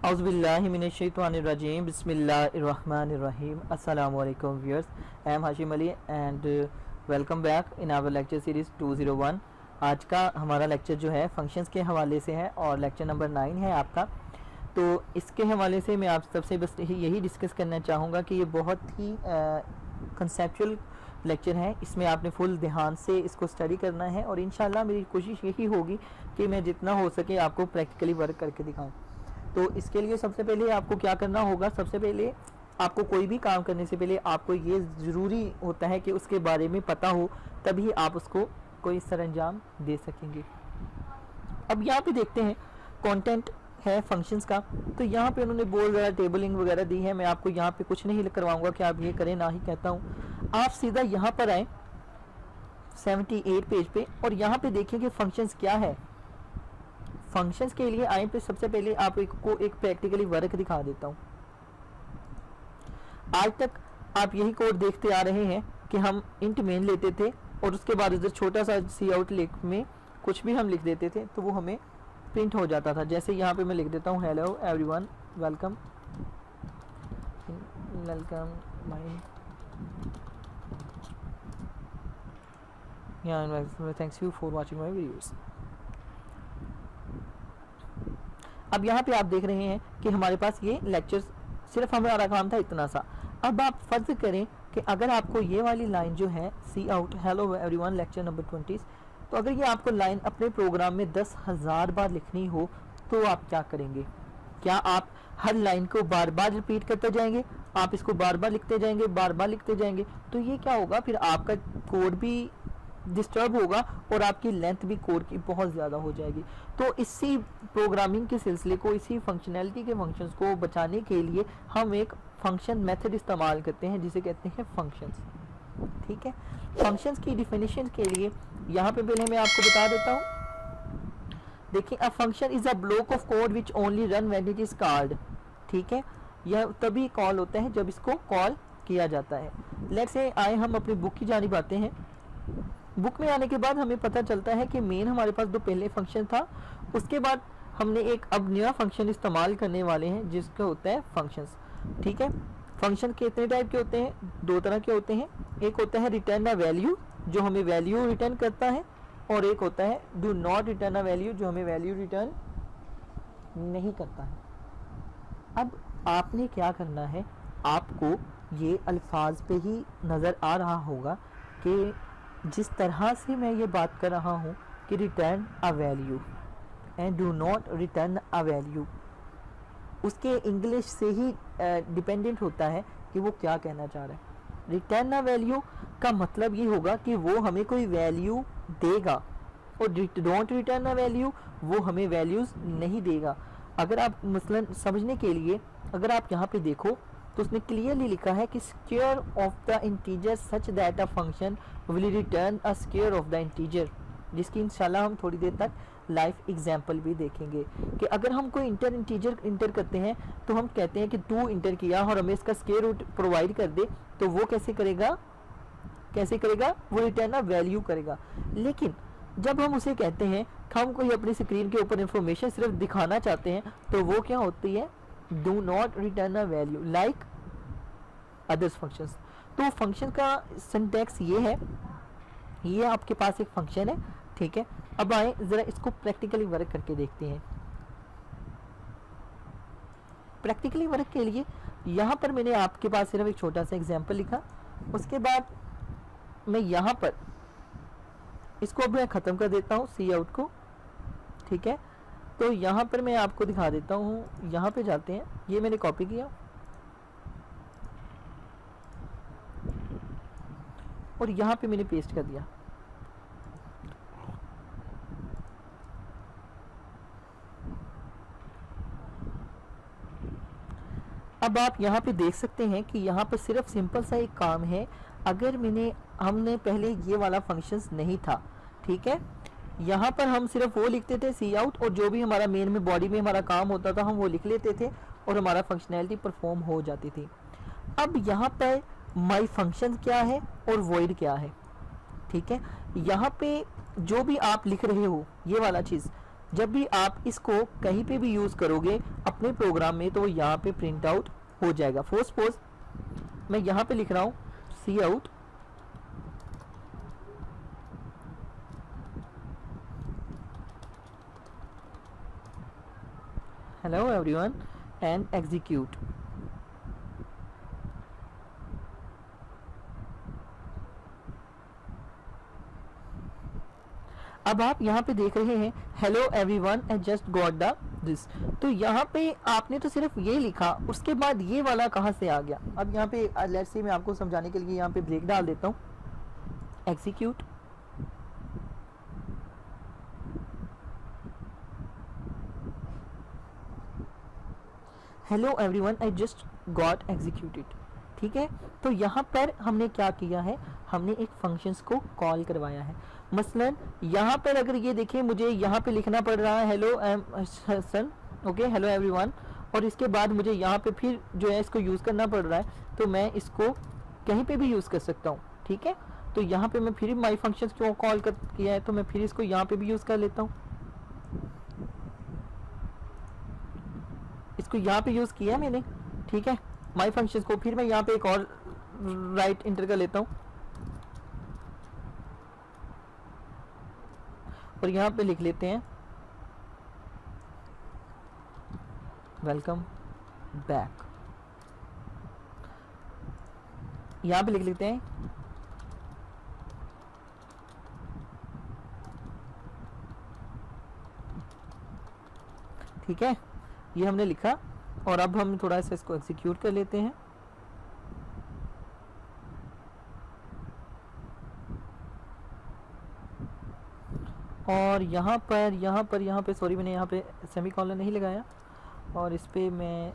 Auzubillahiminash-shaytanir-rajim. Bismillahir-rahmanir-rahim. Assalamualaikum viewers. I am Hashim Ali and welcome back in our lecture series 201. आज का हमारा lecture जो है functions के हवाले से है और लेक्चर नंबर 9 है आपका। तो इसके हवाले से मैं आप सबसे बस यही डिस्कस करना चाहूँगा कि ये बहुत ही कंसेप्चुअल लेक्चर है। इसमें आपने फुल ध्यान से इसको स्टडी करना है और इंशाल्लाह मेरी कोशिश यही होगी कि मैं जितना हो सके आपको प्रैक्टिकली वर्क करके दिखाऊं। तो इसके लिए सबसे पहले आपको क्या करना होगा, सबसे पहले आपको कोई भी काम करने से पहले आपको ये ज़रूरी होता है कि उसके बारे में पता हो, तभी आप उसको कोई सरंजाम दे सकेंगे। अब यहाँ पे देखते हैं कंटेंट है फंक्शंस का। तो यहाँ पे उन्होंने बोल वगैरह टेबलिंग वगैरह दी है। मैं आपको यहाँ पे कुछ नहीं करवाऊंगा कि आप ये करें, ना ही कहता हूँ। आप सीधा यहाँ पर आए 78 पेज पे और यहाँ पे देखिए कि फंक्शंस क्या है। फंक्शंस के लिए आए पे सबसे पहले आपको एक प्रैक्टिकली वर्क दिखा देता हूँ। आज तक आप यही कोड देखते आ रहे हैं कि हम इंट मेन लेते थे और उसके बाद इधर छोटा सा सी आउट में कुछ भी हम लिख देते थे तो वो हमें प्रिंट हो जाता था। जैसे यहाँ पे मैं लिख देता हूँ hello everyone, welcome my thanks you for watching my videos. अब यहाँ पे आप देख रहे हैं कि हमारे पास ये लेक्चर सिर्फ हमारा काम था इतना सा। अब आप फर्ज करें कि अगर आपको ये वाली लाइन जो है cout hello everyone lecture number 20, तो अगर ये आपको लाइन अपने प्रोग्राम में 10,000 बार लिखनी हो तो आप क्या करेंगे? क्या आप हर लाइन को बार बार रिपीट करते जाएंगे? आप इसको बार बार लिखते जाएंगे, बार बार लिखते जाएंगे, तो ये क्या होगा, फिर आपका कोड भी डिस्टर्ब होगा और आपकी लेंथ भी कोड की बहुत ज़्यादा हो जाएगी। तो इसी प्रोग्रामिंग के सिलसिले को, इसी फंक्शनैलिटी के फंक्शंस को बचाने के लिए हम एक फंक्शन मेथड इस्तेमाल करते हैं जिसे कहते हैं फंक्शंस। ठीक है, फंक्शंस की डिफिनेशन के लिए यहाँ पे पहले मैं आपको बता देता हूँ। देखिए, a function is a block of code which only run when it is called. ठीक है, यह तभी कॉल होता है जब इसको कॉल किया जाता है। लेट्स से आए हम अपनी बुक की जानिब आते हैं। बुक में आने के बाद हमें पता चलता है कि मेन हमारे पास जो पहले फंक्शन था, उसके बाद हमने एक अब नया फंक्शन इस्तेमाल करने वाले हैं जिसका होता है फंक्शंस। ठीक है, फंक्शन कितने टाइप के होते हैं? दो तरह के होते हैं। एक होता है रिटर्न अ वैल्यू जो हमें वैल्यू रिटर्न करता है, और एक होता है do not return a value जो हमें वैल्यू रिटर्न नहीं करता है। अब आपने क्या करना है, आपको ये अल्फाज पे ही नज़र आ रहा होगा कि जिस तरह से मैं ये बात कर रहा हूँ कि return a value and do not return a value, उसके इंग्लिश से ही डिपेंडेंट होता है कि वो क्या कहना चाह रहा है। रिटर्न अ वैल्यू का मतलब ये होगा कि वो हमें कोई वैल्यू देगा, और डोंट रिटर्न अ वैल्यू वो हमें वैल्यूज़ नहीं देगा। अगर आप मसलन समझने के लिए अगर आप यहाँ पे देखो तो उसने क्लियरली लिखा है कि square of the integer such that a function will return a square of the integer, जिसकी इंशाल्लाह हम थोड़ी देर तक लाइव एग्जाम्पल भी देखेंगे कि अगर हम कोई इंटीजर इंटर करते हैं तो हम कहते हैं कि 2 इंटर किया और हमें इसका स्क्वायर रूट प्रोवाइड कर दे, तो वो कैसे करेगा वो रिटर्न अ वैल्यू करेगा। लेकिन जब हम उसे कहते हैं हम कोई अपनी स्क्रीन के ऊपर इंफॉर्मेशन सिर्फ दिखाना चाहते हैं तो वो क्या होती है, do not return a value like others functions. तो फंक्शन का सिंटैक्स ये है, ये आपके पास एक फंक्शन है। ठीक है, अब आए ज़रा इसको प्रैक्टिकली वर्क करके देखते हैं। प्रैक्टिकली वर्क के लिए यहाँ पर मैंने आपके पास सिर्फ एक छोटा सा एग्जांपल लिखा, उसके बाद मैं यहाँ पर इसको अब मैं ख़त्म कर देता हूँ सी आउट को। ठीक है, तो यहाँ पर मैं आपको दिखा देता हूँ। यहाँ पे जाते हैं, ये मैंने कॉपी किया और यहाँ पे मैंने पेस्ट कर दिया। अब आप यहाँ पे देख सकते हैं कि यहाँ पर सिर्फ सिंपल सा एक काम है। अगर हमने पहले ये वाला फंक्शंस नहीं था, ठीक है, यहाँ पर हम सिर्फ वो लिखते थे सी आउट, और जो भी हमारा मेन में बॉडी में हमारा काम होता था हम वो लिख लेते थे और हमारा फंक्शनैलिटी परफॉर्म हो जाती थी। अब यहाँ पर माई फंक्शन क्या है और वॉइड क्या है। ठीक है, यहाँ पे जो भी आप लिख रहे हो ये वाला चीज़, जब भी आप इसको कहीं पे भी यूज करोगे अपने प्रोग्राम में तो यहाँ पे प्रिंट आउट हो जाएगा। फॉर सपोज मैं यहाँ पे लिख रहा हूँ cout hello everyone and execute. अब आप यहाँ पे देख रहे हैं hello everyone I just got the this. तो यहाँ पे आपने तो सिर्फ ये लिखा, उसके बाद ये वाला कहाँ से आ गया। अब यहाँ पे लेट्स से मैं आपको समझाने के लिए यहाँ पे ब्रेक डाल देता हूँ। Execute, hello everyone I just got executed. ठीक है, तो यहाँ पर हमने क्या किया है, हमने एक फंक्शंस को कॉल करवाया है। मसलन यहाँ पर अगर ये देखें, मुझे यहाँ पे लिखना पड़ रहा है हेलो एम सन, ओके हेलो एवरीवन, और इसके बाद मुझे यहाँ पे फिर जो है इसको यूज़ करना पड़ रहा है, तो मैं इसको कहीं पे भी यूज़ कर सकता हूँ। ठीक है, तो यहाँ पे मैं फिर माई फंक्शंस को कॉल कर किया है, तो मैं फिर इसको यहाँ पे भी यूज़ कर लेता हूँ। इसको यहाँ पे यूज़ किया है मैंने। ठीक है, माई फंक्शंस को फिर मैं यहाँ पे एक और राइट इंटर कर लेता हूँ और यहाँ पे लिख लेते हैं वेलकम बैक। यहाँ पे लिख लेते हैं ठीक है, ये हमने लिखा और अब हम थोड़ा सा इसको एग्जीक्यूट कर लेते हैं। और यहाँ पे सॉरी मैंने यहाँ पे सेमीकोलन नहीं लगाया, और इस पे मैं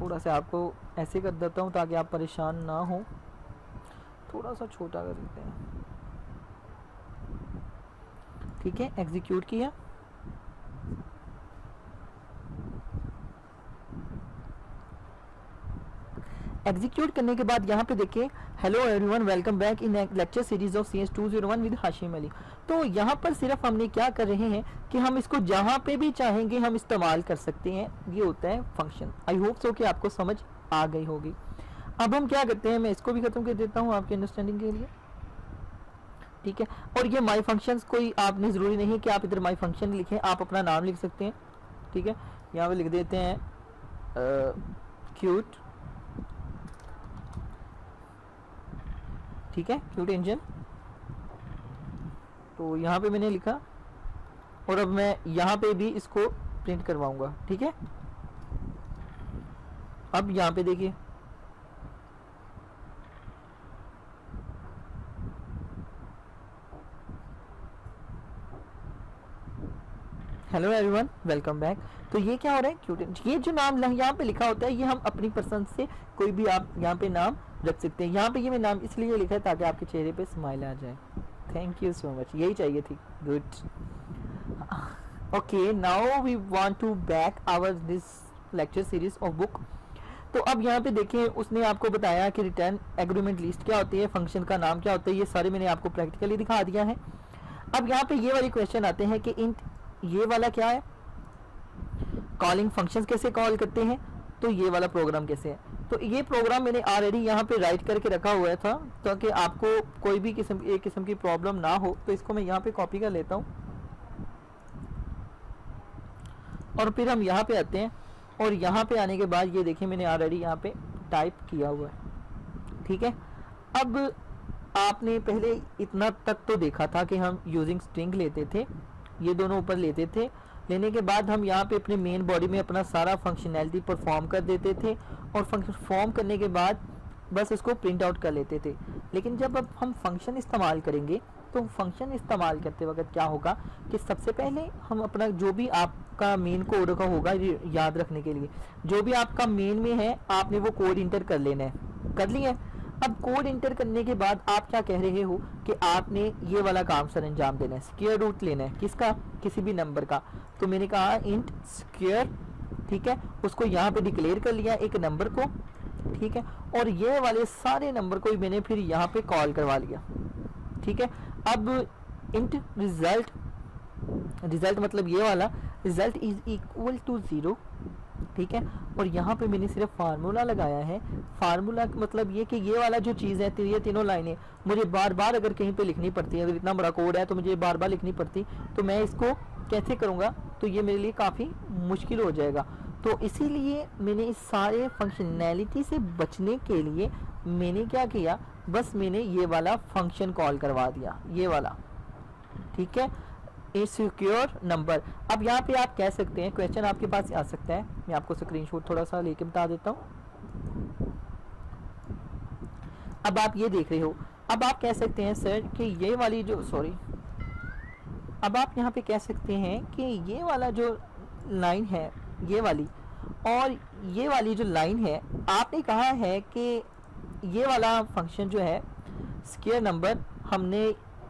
थोड़ा सा आपको ऐसे कर देता हूँ ताकि आप परेशान ना हो। थोड़ा सा छोटा कर देते हैं। ठीक है, एग्जीक्यूट किया। एग्जीक्यूट करने के बाद यहाँ पे देखिए hello everyone welcome back in lecture series of CS 201 with Hashim Ali. तो यहाँ पर सिर्फ हमने क्या कर रहे हैं कि हम इसको जहाँ पे भी चाहेंगे हम इस्तेमाल कर सकते हैं। ये होता है फंक्शन। आई होप सो कि आपको समझ आ गई होगी। अब हम क्या करते हैं, मैं इसको भी खत्म कर देता हूँ आपके अंडरस्टैंडिंग के लिए। ठीक है, और ये माई फंक्शंस कोई आपने ज़रूरी नहीं है कि आप इधर माई फंक्शन लिखें, आप अपना नाम लिख सकते हैं। ठीक है, यहाँ पे लिख देते हैं क्यूट। ठीक है, क्यूट इंजन। तो यहाँ पे मैंने लिखा और अब मैं यहाँ पे भी इसको प्रिंट करवाऊंगा। ठीक है, अब यहाँ पे देखिए हेलो एवरीवन वेलकम बैक। तो ये क्या हो रहा है, क्यूट। ये जो नाम यहाँ पे लिखा होता है ये हम अपनी पसंद से कोई भी आप यहाँ पे नाम रख सकते हैं। यहाँ पे ये मैं नाम इसलिए लिखा है ताकि आपके चेहरे पे स्माइल आ जाए। थैंक यू सो मच, यही चाहिए थी। Good. Okay, now we want to back our this lecture series of book. तो अब यहाँ पे देखें, उसने आपको बताया कि रिटर्न एग्रीमेंट लिस्ट क्या होती है, फंक्शन का नाम क्या होता है, ये सारे मैंने आपको प्रैक्टिकली दिखा दिया है। अब यहाँ पे ये वाले क्वेश्चन आते हैं कि इंट ये वाला क्या है, कॉलिंग फंक्शंस कैसे कॉल करते हैं, तो ये वाला प्रोग्राम कैसे है। तो ये प्रोग्राम मैंने ऑलरेडी यहाँ पे राइट करके रखा हुआ था ताकि आपको कोई भी एक किस्म की प्रॉब्लम ना हो। तो इसको मैं यहाँ पे कॉपी कर लेता हूँ और फिर हम यहाँ पे आते हैं और यहाँ पे आने के बाद ये देखिए मैंने ऑलरेडी यहाँ पे टाइप किया हुआ है। ठीक है, अब आपने पहले इतना तक तो देखा था कि हम यूजिंग स्ट्रिंग लेते थे, ये दोनों ऊपर लेते थे। लेने के बाद हम यहाँ पे अपने मेन बॉडी में अपना सारा फंक्शनैलिटी परफॉर्म कर देते थे और परफॉर्म करने के बाद बस इसको प्रिंट आउट कर लेते थे। लेकिन जब अब हम फंक्शन इस्तेमाल करेंगे तो फंक्शन इस्तेमाल करते वक्त क्या होगा कि सबसे पहले हम अपना जो भी आपका मेन कोड का होगा याद रखने के लिए, जो भी आपका मेन में है आपने वो कोड इंटर कर लेना है। कर लिया। अब कोड इंटर करने के बाद आप क्या कह रहे हो कि आपने ये वाला काम सर अंजाम देना है, स्क्वायर रूट लेना है। किसका, किसी भी नंबर का। तो मैंने कहा इंट स्क्वायर, ठीक है, उसको यहाँ पे डिक्लेयर कर लिया एक नंबर को। ठीक है, और ये वाले सारे नंबर को मैंने फिर यहाँ पे कॉल करवा लिया। ठीक है, अब इंट रिजल्ट रिजल्ट मतलब ये वाला, रिजल्ट इज इक्वल टू 0, ठीक है। और यहाँ पे मैंने सिर्फ फार्मूला लगाया है। फार्मूला का मतलब ये कि ये वाला जो चीज़ है, ये तीनों लाइनें मुझे बार बार अगर कहीं पे लिखनी पड़ती है, अगर इतना बड़ा कोड है तो मुझे बार बार लिखनी पड़ती, तो मैं इसको कैसे करूँगा, तो ये मेरे लिए काफ़ी मुश्किल हो जाएगा। तो इसीलिए मैंने इस सारे फंक्शनैलिटी से बचने के लिए मैंने क्या किया, बस मैंने ये वाला फंक्शन कॉल करवा दिया, ये वाला, ठीक है, ए सिक्योर नंबर। अब यहाँ पे आप कह सकते हैं, क्वेश्चन आपके पास आ सकता है, मैं आपको स्क्रीनशॉट थोड़ा सा लेके बता देता हूँ। अब आप ये देख रहे हो, अब आप कह सकते हैं सर कि ये वाली जो अब आप यहाँ पे कह सकते हैं कि ये वाला जो लाइन है, ये वाली और ये वाली जो लाइन है, आपने कहा है कि ये वाला फंक्शन जो है स्क्वायर नंबर, हमने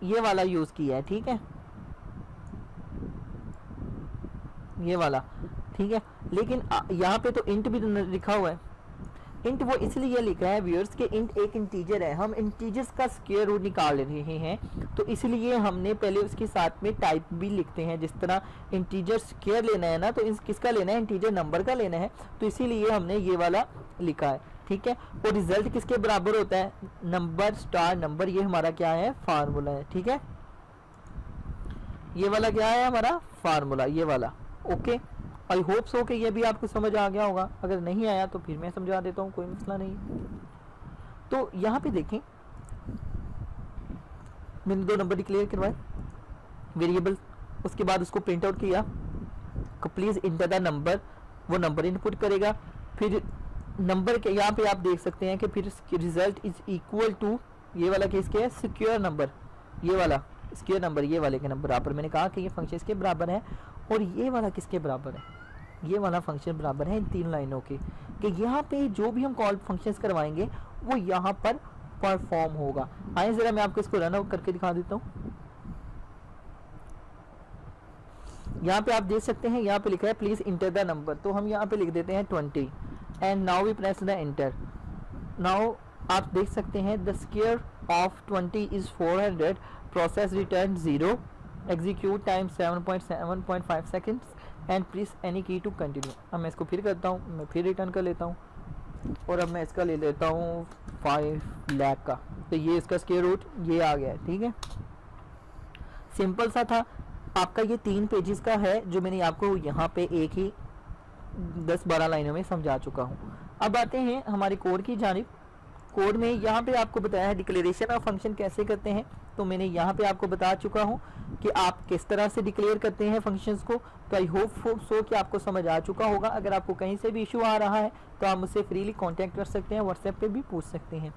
ये वाला यूज़ किया है, ठीक है, ये वाला, ठीक है। लेकिन यहाँ पे तो इंट भी लिखा हुआ है। इंट वो इसलिए लिखा है व्यूअर्स कि इंट एक इंटीजर है, हम इंटीजर्स का स्क्वायर रूट निकाल रहे हैं, तो इसलिए हमने पहले उसके साथ में टाइप भी लिखते हैं। जिस तरह इंटीजर स्क्वायर लेना है ना, तो किसका लेना है, इंटीजर नंबर का लेना है, तो इसीलिए हमने ये वाला लिखा है, ठीक है। और रिजल्ट किसके बराबर होता है, नंबर स्टार नंबर, ये हमारा क्या है, फार्मूला है, ठीक है। ये वाला क्या है हमारा फार्मूला, ये वाला, ओके। आई होप सो कि ये भी आपको समझ आ गया होगा, अगर नहीं आया तो फिर मैं समझा देता हूँ, कोई मसला नहीं। तो यहाँ पे देखें, मैंने 2 नंबर डिक्लेयर करवाए वेरिएबल, उसके बाद उसको प्रिंट आउट किया, प्लीज इंटर द नंबर, वो नंबर इनपुट करेगा, फिर नंबर के यहाँ पे आप देख सकते हैं कि फिर रिजल्ट इज इक्वल टू, ये वाला केस क्या है, सिक्योर नंबर, ये वाला स्क्वायर नंबर, ये वाले के नंबर बराबर, मैंने कहा कि ये फंक्शन इसके बराबर है, और ये वाला किसके बराबर है, ये वाला फंक्शन बराबर है इन 3 लाइनों के, कि यहाँ पे जो भी हम कॉल फंक्शंस करवाएंगे वो यहाँ पर परफॉर्म होगा। आइए जरा मैं आपको इसको रन आउट करके दिखा देता हूँ। यहाँ पे आप देख सकते हैं, यहाँ पे लिखा है प्लीज इंटर द नंबर, तो हम यहाँ पे लिख देते हैं 20 and now we press the enter. Now आप देख सकते हैं the square of 20 is 400, process return 0, execute time 7.5 seconds and press any key to continue. अब मैं इसको फिर करता हूँ, मैं फिर रिटर्न कर लेता हूँ, और अब मैं इसका ले लेता हूँ 5 लाख का, तो ये इसका स्क्वायर रूट ये आ गया है, ठीक है। सिंपल सा था आपका, ये 3 पेजेस का है जो मैंने आपको यहाँ पे एक ही 10-12 लाइनों में समझा चुका हूँ। अब आते हैं हमारे कोड की जानिब। कोड में यहाँ पे आपको बताया है डिक्लेरेशन ऑफ फंक्शन कैसे करते हैं, तो मैंने यहाँ पे आपको बता चुका हूँ कि आप किस तरह से डिक्लेयर करते हैं फंक्शंस को। तो आई होप सो कि आपको समझ आ चुका होगा। अगर आपको कहीं से भी इशू आ रहा है तो आप मुझसे फ्रीली कांटेक्ट कर सकते हैं, व्हाट्सएप पे भी पूछ सकते हैं।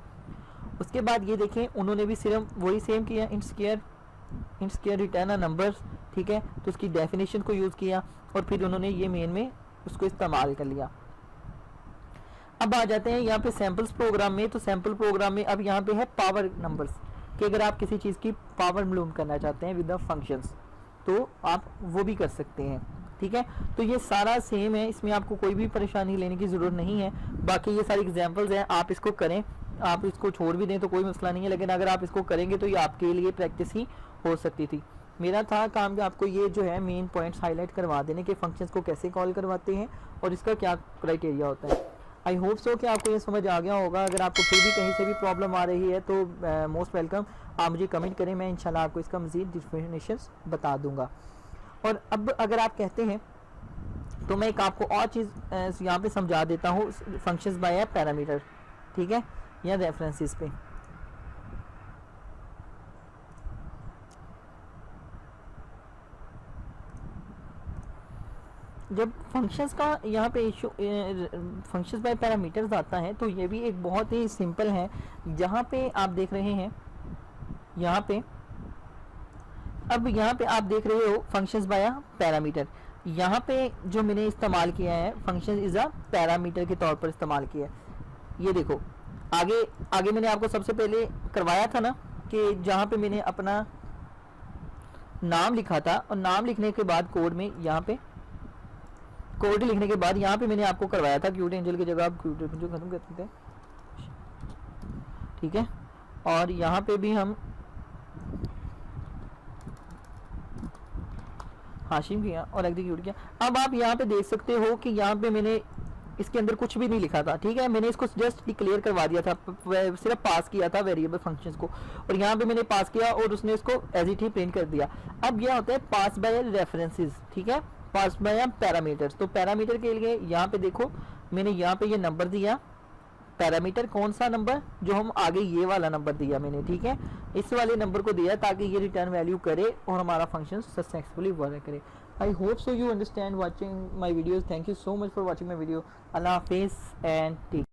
उसके बाद ये देखें, उन्होंने भी सिर्फ वही सेम किया, int square return a numbers, ठीक है, तो उसकी डेफिनेशन को यूज़ किया और फिर उन्होंने ये मेन में उसको इस्तेमाल कर लिया। अब आ जाते हैं यहाँ पे सैम्पल्स प्रोग्राम में। तो सैम्पल प्रोग्राम में अब यहाँ पे है पावर नंबर्स, कि अगर आप किसी चीज़ की पावर मालूम करना चाहते हैं विद द फंक्शंस तो आप वो भी कर सकते हैं, ठीक है। तो ये सारा सेम है, इसमें आपको कोई भी परेशानी लेने की ज़रूरत नहीं है। बाकी ये सारी एग्जांपल्स हैं, आप इसको करें, आप इसको छोड़ भी दें तो कोई मसला नहीं है, लेकिन अगर आप इसको करेंगे तो ये आपके लिए प्रैक्टिस ही हो सकती थी। मेरा था काम कि आपको ये जो है मेन पॉइंट्स हाईलाइट करवा देने के फंक्शंस को कैसे कॉल करवाते हैं और इसका क्या क्राइटेरिया होता है। आई होप सो कि आपको ये समझ आ गया होगा। अगर आपको फिर भी कहीं से भी प्रॉब्लम आ रही है तो मोस्ट वेलकम, आप मुझे कमेंट करें, मैं इंशाल्लाह आपको इसका मज़ीद डिफिनेशंस बता दूंगा। और अब अगर आप कहते हैं तो मैं एक आपको और चीज़ यहाँ पे समझा देता हूँ, फंक्शंस बाय पैरामीटर, ठीक है, या रेफरेंसेस पे। जब फंक्शंस का यहाँ पे इशू फंक्शंस बाय पैरामीटर्स आता है तो ये भी एक बहुत ही सिंपल है। जहाँ पे आप देख रहे हैं, यहाँ पे अब यहाँ पे आप देख रहे हो फंक्शंस बाय पैरामीटर, यहाँ पे जो मैंने इस्तेमाल किया है फंक्शन इज अ पैरामीटर के तौर पर इस्तेमाल किया है। ये देखो आगे मैंने आपको सबसे पहले करवाया था ना कि जहाँ पे मैंने अपना नाम लिखा था और नाम लिखने के बाद कोड में यहाँ पे कोड लिखने के बाद यहाँ पे मैंने आपको करवाया था क्यूट एंजल की जगह आप क्यूट एंजल खत्म करते थे, ठीक है। और यहाँ पे भी हाशिम किया और एग्जीक्यूट किया। अब आप यहाँ पे देख सकते हो कि यहाँ पे मैंने इसके अंदर कुछ भी नहीं लिखा था, ठीक है, मैंने इसको जस्ट डिक्लेयर करवा दिया था, सिर्फ पास किया था वेरिएबल फंक्शंस को, और यहाँ पे मैंने पास किया और उसने इसको एज इट ही प्रिंट कर दिया। अब यह होता है पास बाय रेफरेंसेस, ठीक है, पास बाय पैरामीटर्स। तो पैरामीटर के लिए यहाँ पे देखो मैंने यहाँ पे ये नंबर दिया, पैरामीटर कौन सा नंबर, जो हम आगे ये वाला नंबर दिया मैंने, ठीक है, इस वाले नंबर को दिया ताकि ये रिटर्न वैल्यू करे और हमारा फंक्शन सक्सेसफुली वर्क करे। I hope so you understand watching my videos. Thank you so much for watching my video. Allah Hafiz and take